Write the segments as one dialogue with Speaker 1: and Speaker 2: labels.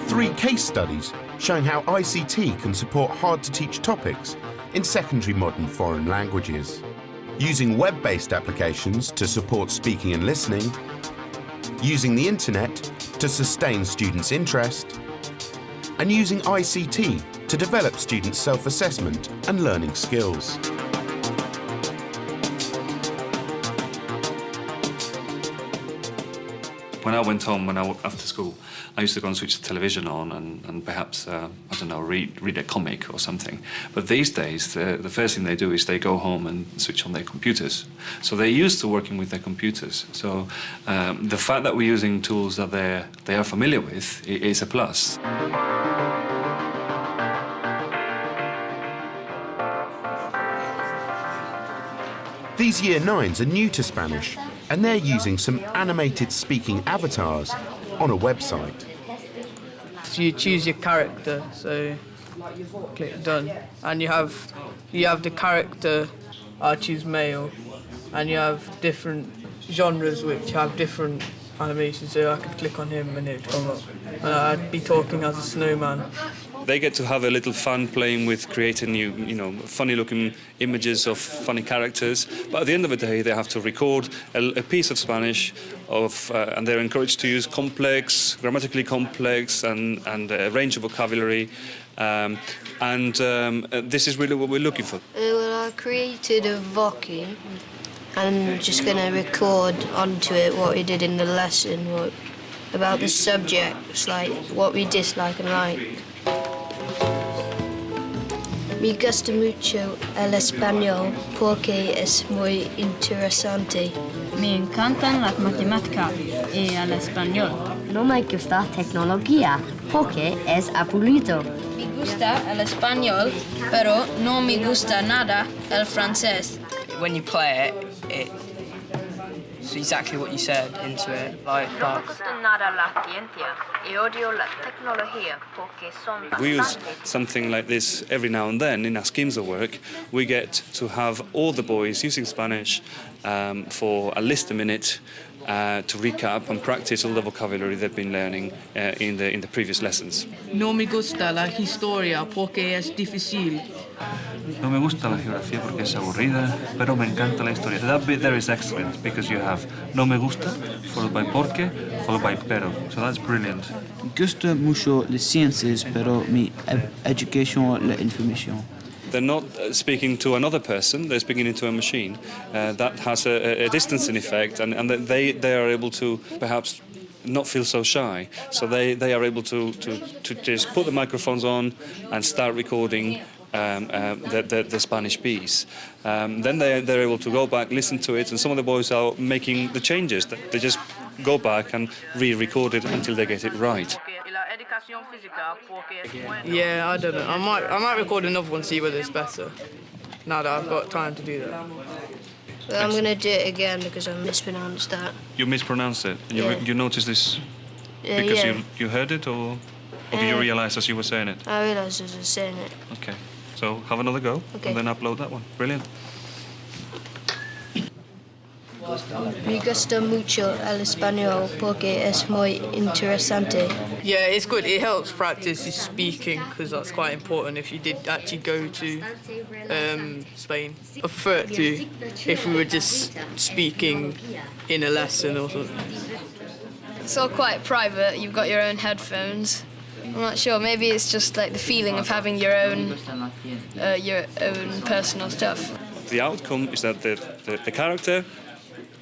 Speaker 1: Three case studies showing how ICT can support hard-to-teach topics in secondary modern foreign languages, using web-based applications to support speaking and listening, using the internet to sustain students' interest, and using ICT to develop students' self-assessment and learning skills.
Speaker 2: When I went home, after school, I used to go and switch the television on and perhaps, I don't know, read a comic or something. But these days, the first thing they do is they go home and switch on their computers. So they're used to working with their computers. So the fact that we're using tools that they are familiar with is a plus.
Speaker 1: These Year 9s are new to Spanish, and they're using some animated speaking avatars on a website.
Speaker 3: So you choose your character, so click done, and you have the character. I choose male, and you have different genres which have different animations. So I could click on him and it'd come up, and I'd be talking as a snowman.
Speaker 2: They get to have a little fun playing with creating new, funny-looking images of funny characters. But at the end of the day, they have to record a piece of Spanish, and they're encouraged to use grammatically complex, and a range of vocabulary. This is really what we're looking for.
Speaker 4: Well, I created a voci, and I'm just going to record onto it what we did in the lesson, about the subjects, like what we dislike and like. Me gusta mucho el español porque es muy interesante.
Speaker 5: Me encantan las matemáticas y el español.
Speaker 6: No me gusta tecnología porque es aburrido.
Speaker 5: Me gusta el español, pero no me gusta nada el francés.
Speaker 7: When you play it, it's exactly what you said into it.
Speaker 2: We use something like this every now and then in our schemes of work. We get to have all the boys using Spanish for at least a minute to recap and practice all the vocabulary they've been learning in the previous lessons.
Speaker 3: No me gusta la historia porque es difícil.
Speaker 2: No me gusta la geografía porque es aburrida, pero me encanta la historia. That bit there is excellent because you have no me gusta followed by porque followed by pero. So that's brilliant.
Speaker 8: Me gusta mucho las ciencias, pero mi educación la información.
Speaker 2: They're not speaking to another person, they're speaking into a machine. That has a distancing effect, and they are able to perhaps not feel so shy. So they are able to just put the microphones on and start recording the Spanish piece. Then they're able to go back, listen to it, and some of the boys are making the changes. They just go back and re-record it until they get it right.
Speaker 3: Yeah, I don't know. I might record another one, see whether it's better. Now that I've got time to do that.
Speaker 4: Well, I'm going to do it again because I mispronounced that.
Speaker 2: You mispronounced it? And
Speaker 4: Yeah.
Speaker 2: you noticed this because you heard it, or did you realise as you were saying it?
Speaker 4: I realised as I was saying it.
Speaker 2: Okay, so have another go,
Speaker 4: Okay.
Speaker 2: and then upload that one. Brilliant.
Speaker 4: Me gusta mucho el español porque es muy interesante.
Speaker 3: Yeah, it's good. It helps practice your speaking because that's quite important if you did actually go to Spain. I prefer it to if we were just speaking in a lesson or something.
Speaker 5: It's all quite private. You've got your own headphones. I'm not sure. Maybe it's just like the feeling of having your own personal stuff.
Speaker 2: The outcome is that the character,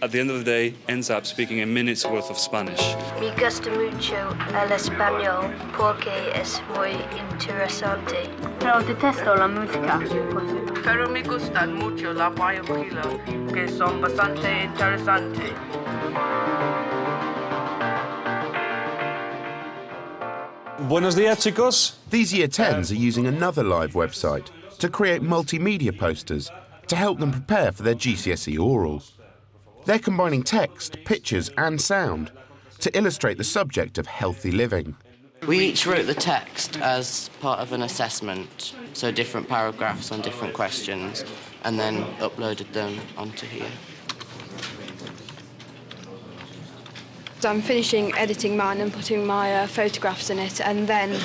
Speaker 2: at the end of the day, ends up speaking a minute's worth of Spanish.
Speaker 4: Me gusta mucho el español porque es muy interesante.
Speaker 5: Pero detesto la música.
Speaker 3: Pero me gustan mucho las películas que son bastante interesantes.
Speaker 2: Buenos días, chicos.
Speaker 1: These Year 10s are using another live website to create multimedia posters to help them prepare for their GCSE oral. They're combining text, pictures and sound to illustrate the subject of healthy living.
Speaker 9: We each wrote the text as part of an assessment, so different paragraphs on different questions, and then uploaded them onto here.
Speaker 10: I'm finishing editing mine and putting my photographs in it, and then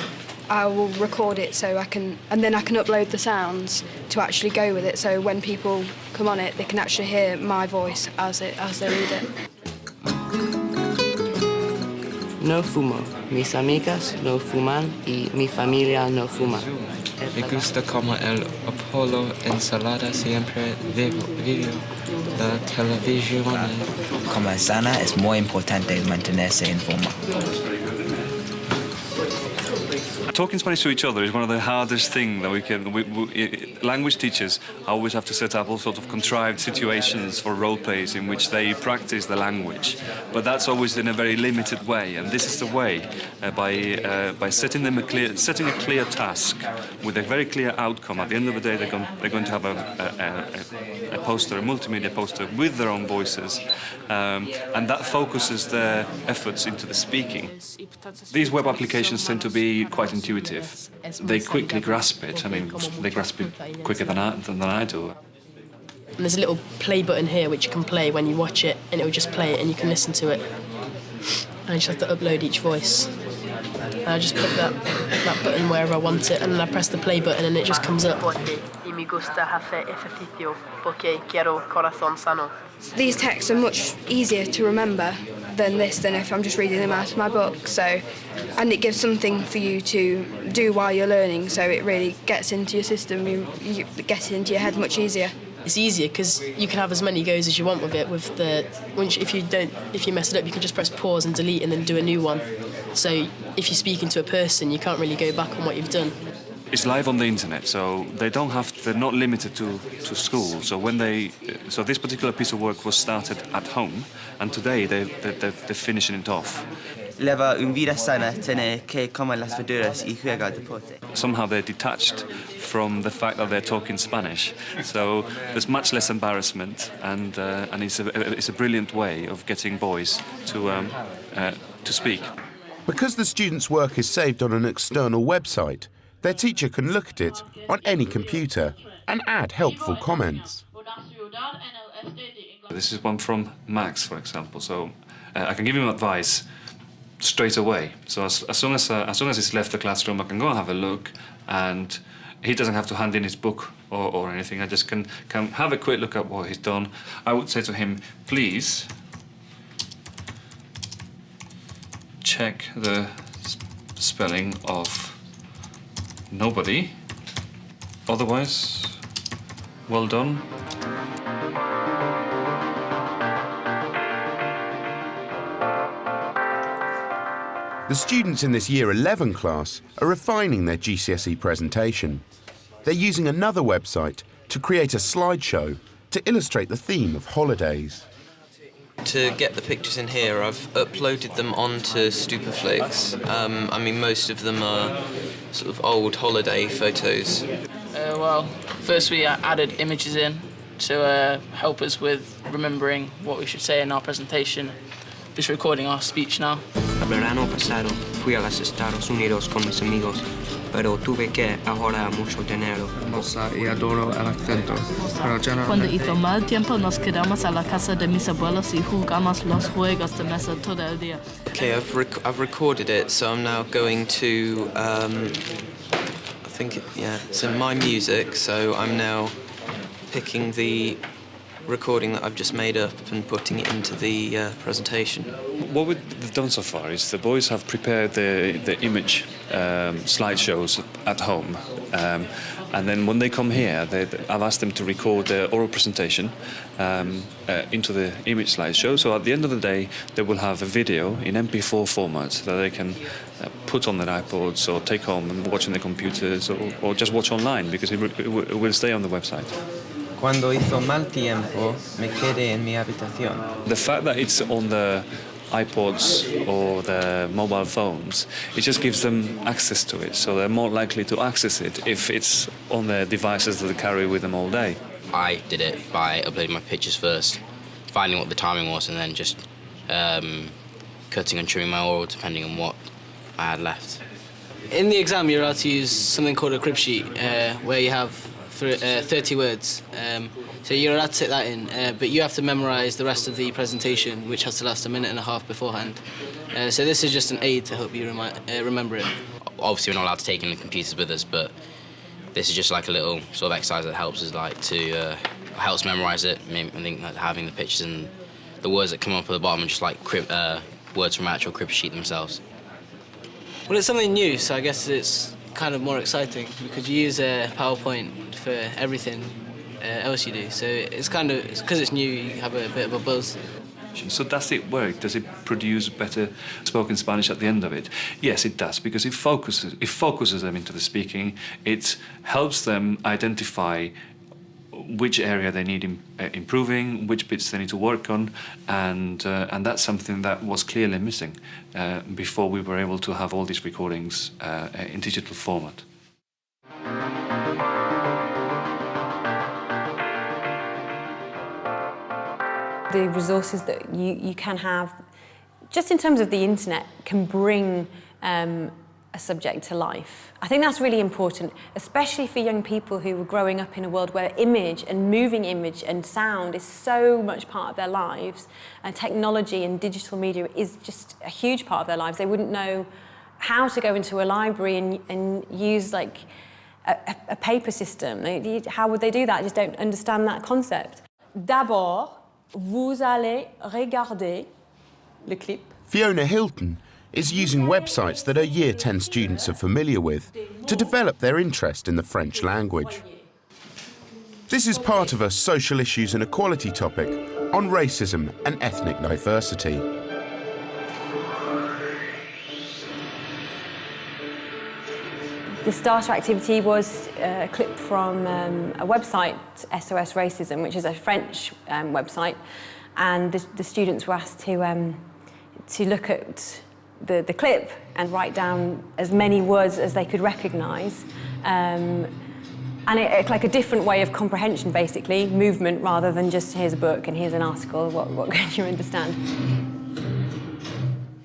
Speaker 10: I will record it and then I can upload the sounds to actually go with it, so when people come on it, they can actually hear my voice as they read it.
Speaker 9: No fumo. Mis amigas no fuman y mi familia no fuma.
Speaker 11: Me gusta como el Apolo ensalada siempre vivo la televisión.
Speaker 12: Como sana es muy importante mantenerse en forma.
Speaker 2: Talking Spanish to each other is one of the hardest things that we can... language teachers always have to set up all sorts of contrived situations for role plays in which they practice the language, but that's always in a very limited way, and this is the way, by setting a clear task with a very clear outcome. At the end of the day, they're going to have a poster, a multimedia poster with their own voices, and that focuses their efforts into the speaking. These web applications tend to be quite intuitive. They quickly grasp it. I mean, they grasp it quicker than I do.
Speaker 13: And there's a little play button here which you can play when you watch it, and it will just play it and you can listen to it. And I just have to upload each voice. And I just put that button wherever I want it, and then I press the play button and it just comes up.
Speaker 10: These texts are much easier to remember than if I'm just reading them out of my book. And it gives something for you to do while you're learning, so it really gets into your system. You get it into your head much easier.
Speaker 13: It's easier because you can have as many goes as you want with it. If you mess it up, you can just press pause and delete and then do a new one. So if you're speaking to a person, you can't really go back on what you've done.
Speaker 2: It's live on the internet, so they're not limited to school. So this particular piece of work was started at home, and today they're finishing it off.
Speaker 8: Lleva una vida sana, tiene que comer las verduras y juega deporte.
Speaker 2: Somehow they're detached from the fact that they're talking Spanish, so there's much less embarrassment, and it's a brilliant way of getting boys to speak.
Speaker 1: Because the students' work is saved on an external website, their teacher can look at it on any computer and add helpful comments.
Speaker 2: This is one from Max, for example, so I can give him advice straight away. So as soon as he's left the classroom, I can go and have a look, and he doesn't have to hand in his book or anything. I just can have a quick look at what he's done. I would say to him, please check the spelling of nobody, otherwise, well done.
Speaker 1: The students in this Year 11 class are refining their GCSE presentation. They're using another website to create a slideshow to illustrate the theme of holidays.
Speaker 14: To get the pictures in here, I've uploaded them onto Stupaflix. I mean, most of them are sort of old holiday photos.
Speaker 7: Well, first we added images in to help us with remembering what we should say in our presentation. Just recording our speech now.
Speaker 15: El verano pasado fui a los Estados Unidos con mis amigos, pero tuve que ahorrar mucho dinero.
Speaker 16: Y adoro el acento, pero generalmente...
Speaker 17: Cuando hizo mal tiempo nos quedamos a la casa de mis abuelos y jugamos los juegos de mesa todo el día.
Speaker 14: Okay, I've recorded it, so I'm now going to, so my music, so I'm now picking the recording that I've just made up and putting it into the presentation.
Speaker 2: What we've done so far is the boys have prepared the image slideshows at home, and then when they come here, I've asked them to record their oral presentation into the image slideshow. So at the end of the day, they will have a video in MP4 format that they can put on their iPods or take home and watch on their computers or just watch online, because it will stay on the website.
Speaker 14: Cuando hizo mal tiempo, me quedé en mi habitación.
Speaker 2: The fact that it's on the iPods or the mobile phones, it just gives them access to it, so they're more likely to access it if it's on their devices that they carry with them all day.
Speaker 18: I did it by uploading my pictures first, finding what the timing was, and then just cutting and trimming my oral depending on what I had left.
Speaker 19: In the exam, you're allowed to use something called a crib sheet, where you have 30 words. So you're allowed to take that in, but you have to memorise the rest of the presentation, which has to last a minute and a half beforehand. So this is just an aid to help you remember it.
Speaker 18: Obviously, we're not allowed to take in the computers with us, but this is just like a little sort of exercise that helps us helps memorise it. I think that having the pictures and the words that come up at the bottom are just like words from actual crib sheet themselves.
Speaker 19: Well, it's something new, so I guess it's kind of more exciting because you use PowerPoint for everything else you do. So it's because it's new, you have a bit of a buzz.
Speaker 2: So does it work? Does it produce better spoken Spanish at the end of it? Yes, it does, because it focuses them into the speaking. It helps them identify which area they need improving, which bits they need to work on, and that's something that was clearly missing before we were able to have all these recordings in digital format.
Speaker 20: The resources that you can have, just in terms of the internet, can bring a subject to life. I think that's really important, especially for young people who are growing up in a world where image and moving image and sound is so much part of their lives, and technology and digital media is just a huge part of their lives. They wouldn't know how to go into a library and use like a paper system. How would they do that? I just don't understand that concept. D'abord, vous allez regarder le clip.
Speaker 1: Fiona Hilton is using websites that her Year 10 students are familiar with to develop their interest in the French language. This is part of a social issues and equality topic on racism and ethnic diversity.
Speaker 20: The starter activity was a clip from a website, SOS Racism, which is a French website, and the students were asked to look at the clip and write down as many words as they could recognise, and it's like a different way of comprehension, basically, movement rather than just here's a book and here's an article, what can you understand?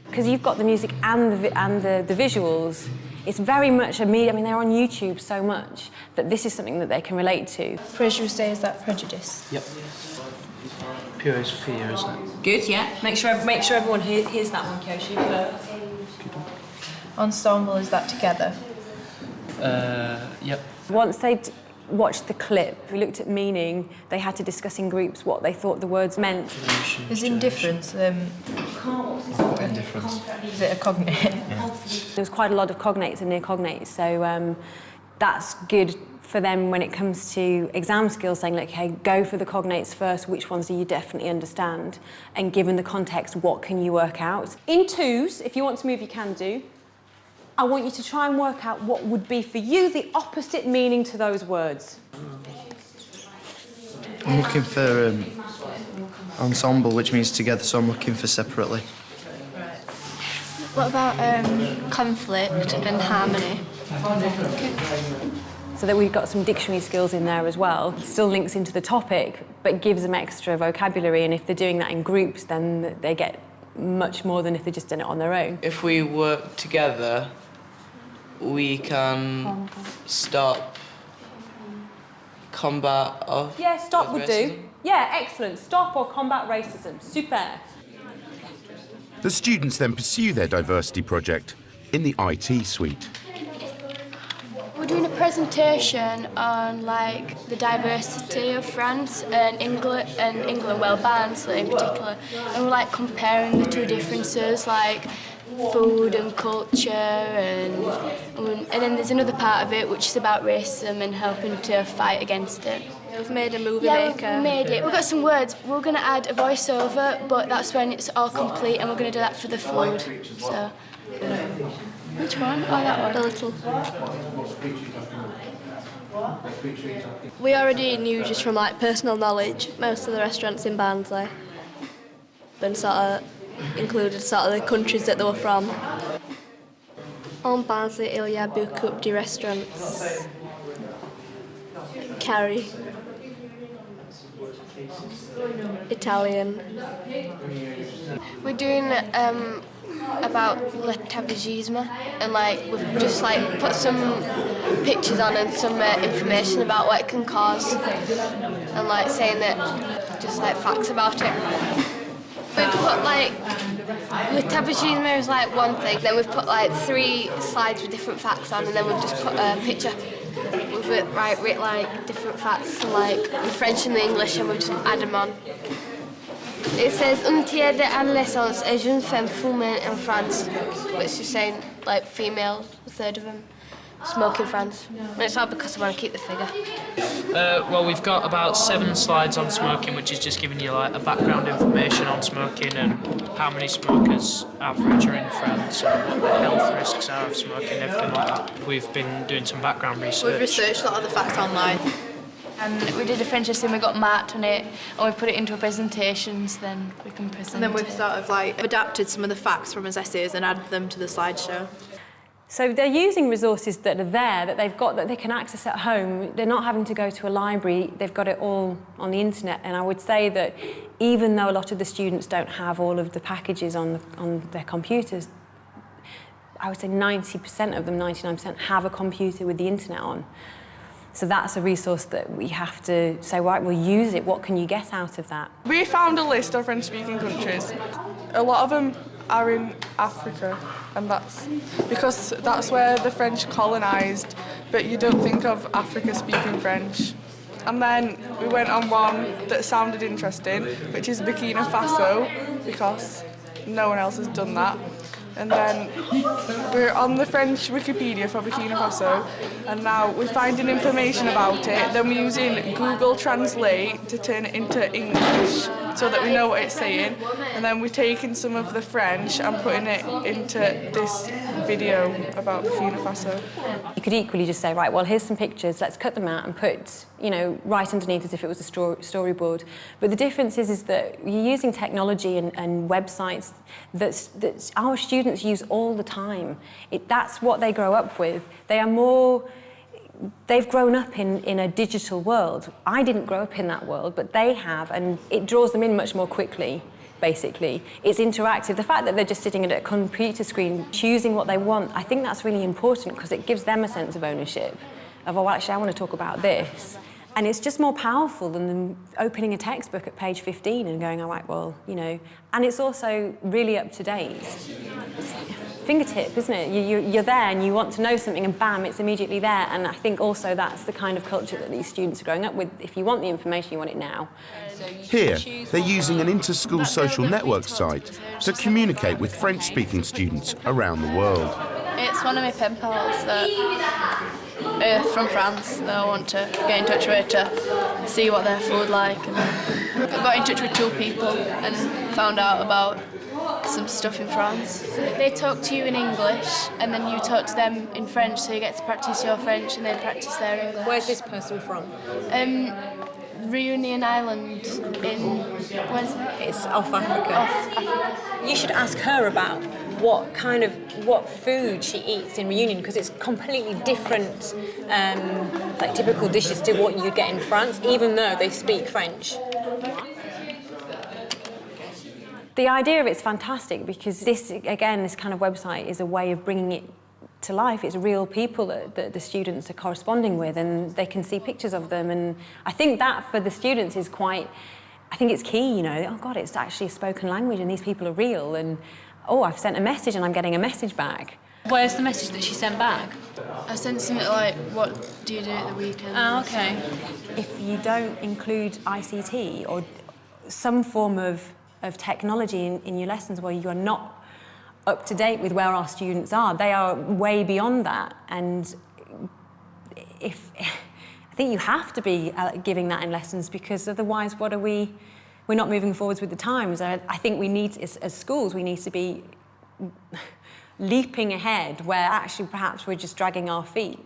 Speaker 20: Because you've got the music and the visuals. It's very much a media, I mean, they're on YouTube so much that this is something that they can relate to.
Speaker 21: Prejudice, is that prejudice?
Speaker 8: Yep. Pure is fear, isn't it?
Speaker 20: Good, yeah. Make sure everyone hears that one, Kyoshi.
Speaker 21: Ensemble, is that together?
Speaker 8: Yep.
Speaker 20: Once they'd watched the clip, we looked at meaning, they had to discuss in groups what they thought the words meant.
Speaker 21: Is indifference?
Speaker 8: Indifference.
Speaker 21: Is it a cognate?
Speaker 8: Yeah.
Speaker 20: There's quite a lot of cognates and near cognates, so that's good for them when it comes to exam skills, saying, like, okay, go for the cognates first, which ones do you definitely understand, and given the context, what can you work out? In twos, if you want to move, you can do. I want you to try and work out what would be for you the opposite meaning to those words.
Speaker 22: I'm looking for ensemble, which means together, so I'm looking for separately.
Speaker 5: What about conflict and harmony?
Speaker 20: So that we've got some dictionary skills in there as well. It still links into the topic, but gives them extra vocabulary, and if they're doing that in groups, then they get much more than if they've just done it on their own.
Speaker 9: If we work together, we can stop combat of...
Speaker 20: Yeah, stop would
Speaker 9: racism.
Speaker 20: do. Yeah, excellent. Stop or combat racism. Super.
Speaker 1: The students then pursue their diversity project in the IT suite.
Speaker 5: We're doing a presentation on like the diversity of France and England, well, Barnsley in particular, and we're like comparing the two differences, like food and culture, and then there's another part of it which is about racism and helping to fight against it.
Speaker 21: We've made a movie maker.
Speaker 5: Yeah, we've made it. We've got some words. We're going to add a voiceover, but that's when it's all complete, and we're going to do that for the food. So, which one? Oh, that one. The little.
Speaker 21: We already knew just from like personal knowledge most of the restaurants in Barnsley, and sort of included sort of the countries that they were from. En Barnsley, il y a beaucoup de restaurants. Curry. Italian.
Speaker 10: We're doing
Speaker 21: about l'établissement, and like we've just like put some pictures on and some information about what it can cause, and like saying that just like facts about it. We've put like l'établissement is like one thing, then we've put like 3 slides with different facts on, and then we've just put a picture with it, written like different facts like in French and English, and we've just added them on. It says un tiers de adolescents est jeune femme fumée in France, which is saying like female, a third of them smoke in France. And it's all because I want to keep the figure.
Speaker 4: Well, we've got about 7 slides on smoking, which is just giving you like a background information on smoking and how many smokers average are in France and what the health risks are of smoking, everything like that. We've been doing some background research.
Speaker 6: We've researched a lot of the facts online.
Speaker 23: And we did a French essay and we got marked on it, and we put it into a presentation, so then we can present
Speaker 6: And then we've
Speaker 23: it.
Speaker 6: sort of like adapted some of the facts from his essays and added them to the slideshow.
Speaker 20: So they're using resources that are there, that they've got, that they can access at home. They're not having to go to a library. They've got it all on the internet. And I would say that even though a lot of the students don't have all of the packages on their computers, I would say 90% of them, 99%, have a computer with the internet on. So that's a resource that we have to say, right, we'll use it. What can you get out of that?
Speaker 24: We found a list of French-speaking countries. A lot of them are in Africa, and that's because that's where the French colonised, but you don't think of Africa speaking French. And then we went on one that sounded interesting, which is Burkina Faso, because no one else has done that. And then we're on the French Wikipedia for Burkina Faso, and now we're finding information about it. Then we're using Google Translate to turn it into English so that we know what it's saying. And then we're taking some of the French and putting it into this video about Burkina Faso.
Speaker 20: You could equally just say, right, well, here's some pictures, let's cut them out and put, you know, right underneath as if it was a storyboard. But the difference is that you're using technology and websites that our students use all the time. That's what they grow up with. They've grown up in a digital world. I didn't grow up in that world, but they have, and it draws them in much more quickly, basically. It's interactive. The fact that they're just sitting at a computer screen, choosing what they want, I think that's really important because it gives them a sense of ownership, of, oh, actually, I want to talk about this. And it's just more powerful than them opening a textbook at page 15 and going, all right, well, you know. And it's also really up to date. It's fingertip, isn't it? You're there and you want to know something and bam, it's immediately there. And I think also that's the kind of culture that these students are growing up with. If you want the information, you want it now.
Speaker 1: Here, they're using an inter-school social network site to communicate with French-speaking students around the world.
Speaker 23: It's one of my pen pals that from France that I want to get in touch with to see what their food like. And I got in touch with 2 people and found out about some stuff in France. They talk to you in English and then you talk to them in French, so you get to practice your French and they practice their English.
Speaker 20: Where's this person from?
Speaker 23: Reunion Island in...
Speaker 20: It's off Africa. You should ask her about what food she eats in Reunion, because it's completely different, like typical dishes to what you get in France, even though they speak French. The idea of it's fantastic because this kind of website is a way of bringing it to life. It's real people that the students are corresponding with, and they can see pictures of them. And I think that for the students is quite, I think it's key, you know, oh God, it's actually a spoken language and these people are real. And oh, I've sent a message and I'm getting a message back. Where's the message that she sent back?
Speaker 23: I sent something like, what do you do at the weekend?
Speaker 20: Oh, okay. If you don't include ICT or some form of technology in your lessons where you are not up to date with where our students are, they are way beyond that. And I think you have to be giving that in lessons, because otherwise we're not moving forwards with the times. I think we need, as schools, we need to be leaping ahead where actually perhaps we're just dragging our feet.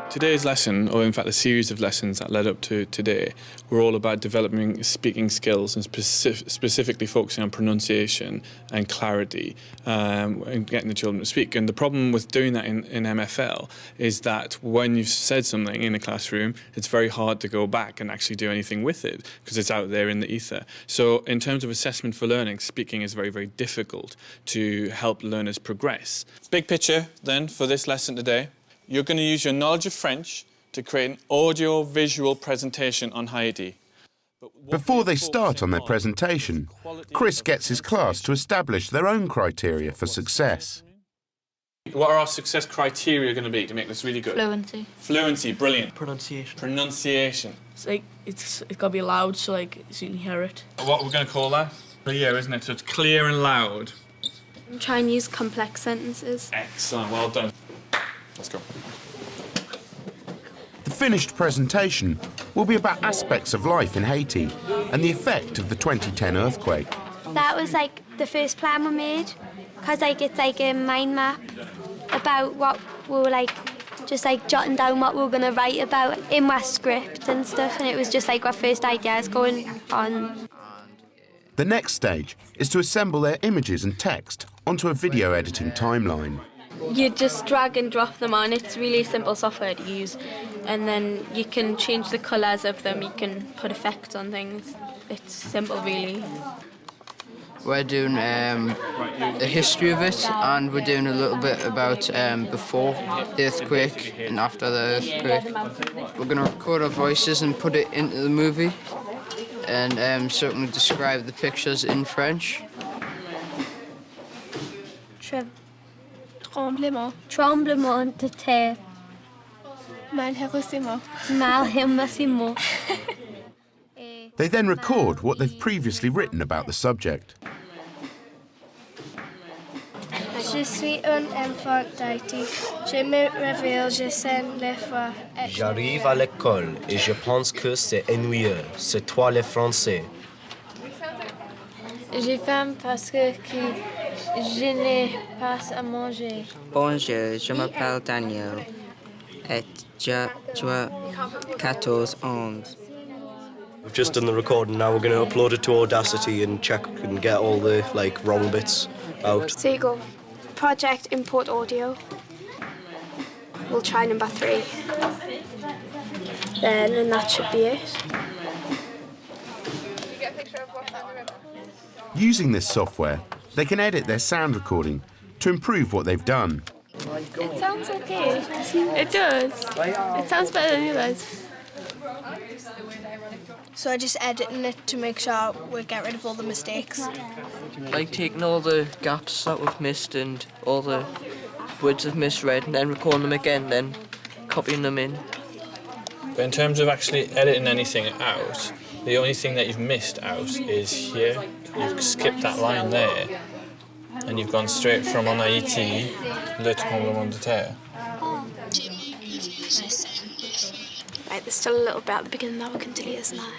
Speaker 3: Today's lesson, or in fact the series of lessons that led up to today, were all about developing speaking skills and specifically focusing on pronunciation and clarity and getting the children to speak. And the problem with doing that in MFL is that when you've said something in a classroom, it's very hard to go back and actually do anything with it because it's out there in the ether. So in terms of assessment for learning, speaking is very, very difficult to help learners progress. Big picture then for this lesson today. You're going to use your knowledge of French to create an audio-visual presentation on Haiti.
Speaker 1: Before they start on their presentation, Chris gets his class to establish their own criteria for success.
Speaker 3: What are our success criteria going to be to make this really good?
Speaker 23: Fluency.
Speaker 3: Fluency, brilliant.
Speaker 23: Pronunciation.
Speaker 3: Pronunciation.
Speaker 23: It's like it's got to be loud, so like so you can hear it.
Speaker 3: What we're going to call that? Clear, isn't it? So it's clear and loud.
Speaker 21: Try and use complex sentences.
Speaker 3: Excellent, well done. Let's go.
Speaker 1: The finished presentation will be about aspects of life in Haiti and the effect of the 2010 earthquake.
Speaker 11: That was like the first plan we made, because like it's like a mind map about what we were like, just like jotting down what we were going to write about in our script and stuff, and it was just like our first ideas going on.
Speaker 1: The next stage is to assemble their images and text onto a video editing timeline.
Speaker 12: You just drag and drop them on. It's really simple software to use, and then you can change the colours of them. You can put effects on things. It's simple, really.
Speaker 22: We're doing the history of it, and we're doing a little bit about before the earthquake and after the earthquake. We're going to record our voices and put it into the movie, and certainly describe the pictures in French.
Speaker 11: Tremblement. Tremblement de terre.
Speaker 21: Malheureusement.
Speaker 11: Malheureusement.
Speaker 1: They then record what they've previously written about the subject.
Speaker 11: Je suis un enfant d'Haïti. Je me réveille, je sens les fois.
Speaker 13: J'arrive à l'école et je pense que c'est ennuyeux. C'est toi le français.
Speaker 11: J'ai faim parce que je n'ai pas à manger.
Speaker 25: Bonjour, je m'appelle Daniel et j'ai 14 ans.
Speaker 13: We've just done the recording, now we're going to upload it to Audacity and check and get all the wrong bits out.
Speaker 21: So you go, project import audio. We'll try number 3. And that should be it.
Speaker 1: Using this software, they can edit their sound recording to improve what they've done.
Speaker 21: It sounds okay. It does. It sounds better than the others. So I just editing it to make sure we get rid of all the mistakes.
Speaker 22: Like taking all the gaps that we've missed and all the words we've misread, and then recording them again, then copying them in.
Speaker 3: But in terms of actually editing anything out, the only thing that you've missed out is here. You've skipped that line there, and you've gone straight from en Haïti, le tremblement de terre.
Speaker 21: Right, there's still a little bit at the beginning that we can delete, isn't that?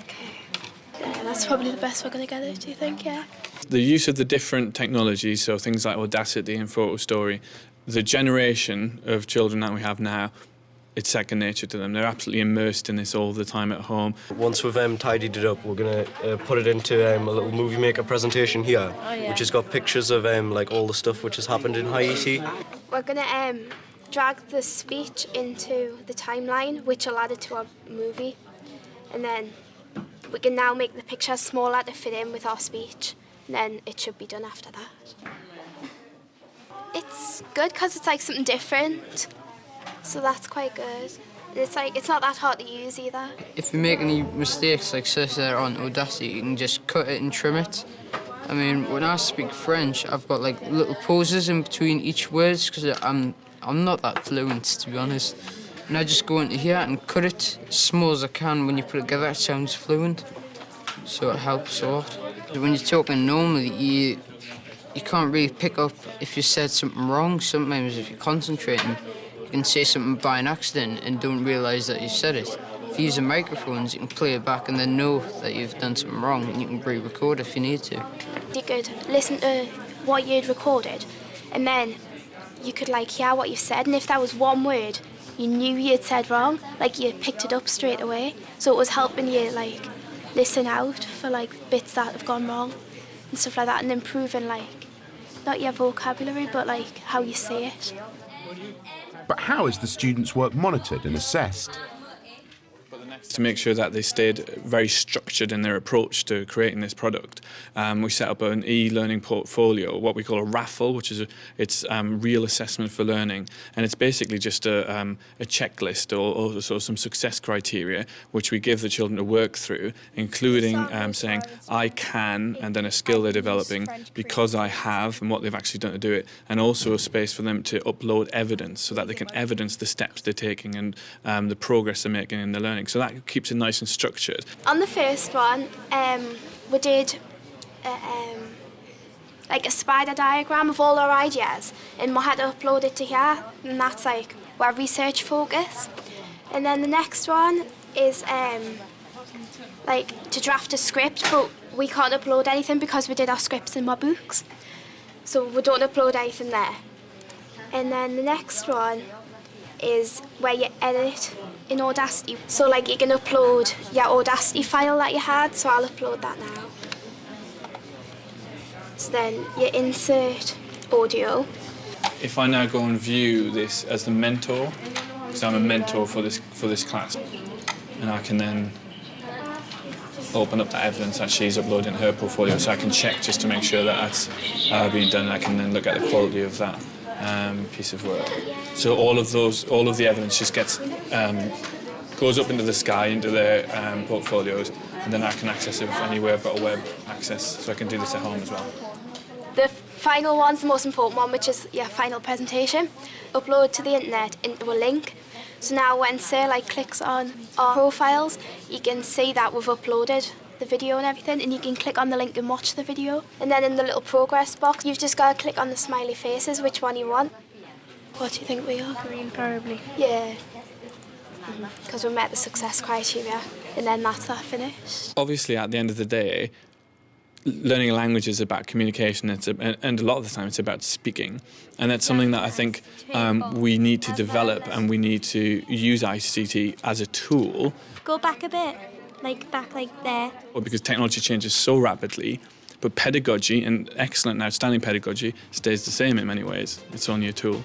Speaker 21: Okay. Yeah, that's probably the best we're going to get it, do you think? Yeah.
Speaker 3: The use of the different technologies, so things like Audacity and Photo Story, the generation of children that we have now, it's second nature to them. They're absolutely immersed in this all the time at home.
Speaker 13: Once we've tidied it up, we're going to put it into a little movie maker presentation here, which has got pictures of all the stuff which has happened in Haiti.
Speaker 21: We're going to drag the speech into the timeline, which will add it to our movie. And then we can now make the pictures smaller to fit in with our speech. And then it should be done after that. It's good because it's like something different. So that's quite good. It's not that hard to use either.
Speaker 22: If you make any mistakes, like say there on Audacity, you can just cut it and trim it. I mean, when I speak French, I've got like little pauses in between each word because I'm not that fluent, to be honest. And I just go into here and cut it as small as I can. When you put it together, it sounds fluent. So it helps a lot. When you're talking normally, you can't really pick up if you said something wrong. Sometimes if you're concentrating, you can say something by an accident and don't realise that you said it. If you use the microphones, you can play it back and then know that you've done something wrong, and you can re-record if you need to.
Speaker 21: You could listen to what you'd recorded, and then you could hear what you've said, and if that was one word,
Speaker 11: you knew you had said wrong, like you picked it up straight away. So it was helping you like listen out for like bits that have gone wrong and stuff like that, and improving like not your vocabulary but like how you say it.
Speaker 1: But how is the students' work monitored and assessed?
Speaker 3: To make sure that they stayed very structured in their approach to creating this product, we set up an e-learning portfolio, what we call a raffle, which is it's real assessment for learning, and it's basically just a checklist or sort of some success criteria which we give the children to work through, including saying I can, and then a skill they're developing because I have, and what they've actually done to do it, and also a space for them to upload evidence so that they can evidence the steps they're taking and the progress they're making in their learning. So that keeps it nice and structured.
Speaker 11: On the first one, we did like a spider diagram of all our ideas, and we had to upload it to here, and that's like our research focus. And then the next one is like to draft a script, but we can't upload anything because we did our scripts in my books, so we don't upload anything there. And then the next one is where you edit in Audacity. So like you can upload your Audacity file that you had, so I'll upload that now. So then you insert audio.
Speaker 3: If I now go and view this as the mentor, because I'm a mentor for this class, and I can then open up that evidence that she's uploading her portfolio, so I can check just to make sure that that's being done, and I can then look at the quality of that piece of work. So all of the evidence just goes up into the sky, into their portfolios, and then I can access it anywhere I've got a web access, so I can do this at home as well.
Speaker 11: The final one's the most important one, which is your final presentation. Upload to the internet into a link. So now when Sir clicks on our profiles, you can see that we've uploaded the video and everything, and you can click on the link and watch the video. And then in the little progress box, you've just got to click on the smiley faces, which one you want. What do you think we are?
Speaker 21: Green, probably.
Speaker 11: Yeah. Because we met the success criteria, and then that's that finished.
Speaker 3: Obviously, at the end of the day, learning a language is about communication, and a lot of the time it's about speaking. And that's something that I think we need to develop, and we need to use ICT as a tool.
Speaker 11: Go back a bit, back there.
Speaker 3: Well, because technology changes so rapidly, but pedagogy, and excellent and outstanding pedagogy, stays the same in many ways. It's only a tool.